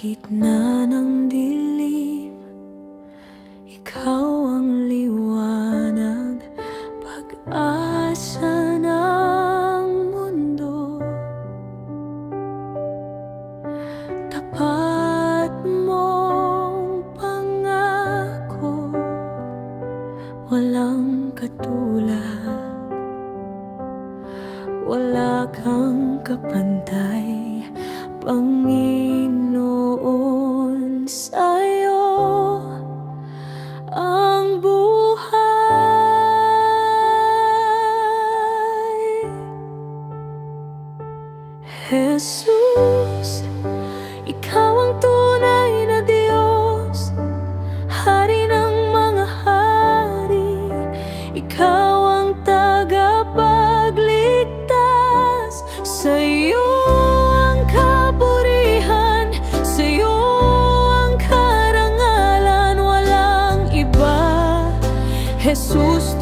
gitna ng dilim, ikaw ang liwanag, pag-asa ng mundo. Tapat mong pangako, walang katulad, wala kang kapantay, Panginoon. Sa'yo ang buhay, Jesus. Ikaw ang tunay na Diyos, Hari ng mga hari. Ikaw ang tagapagligtas. Sa'yo ang kaburihan, sa'yo ang karangalan, walang iba, Jesus.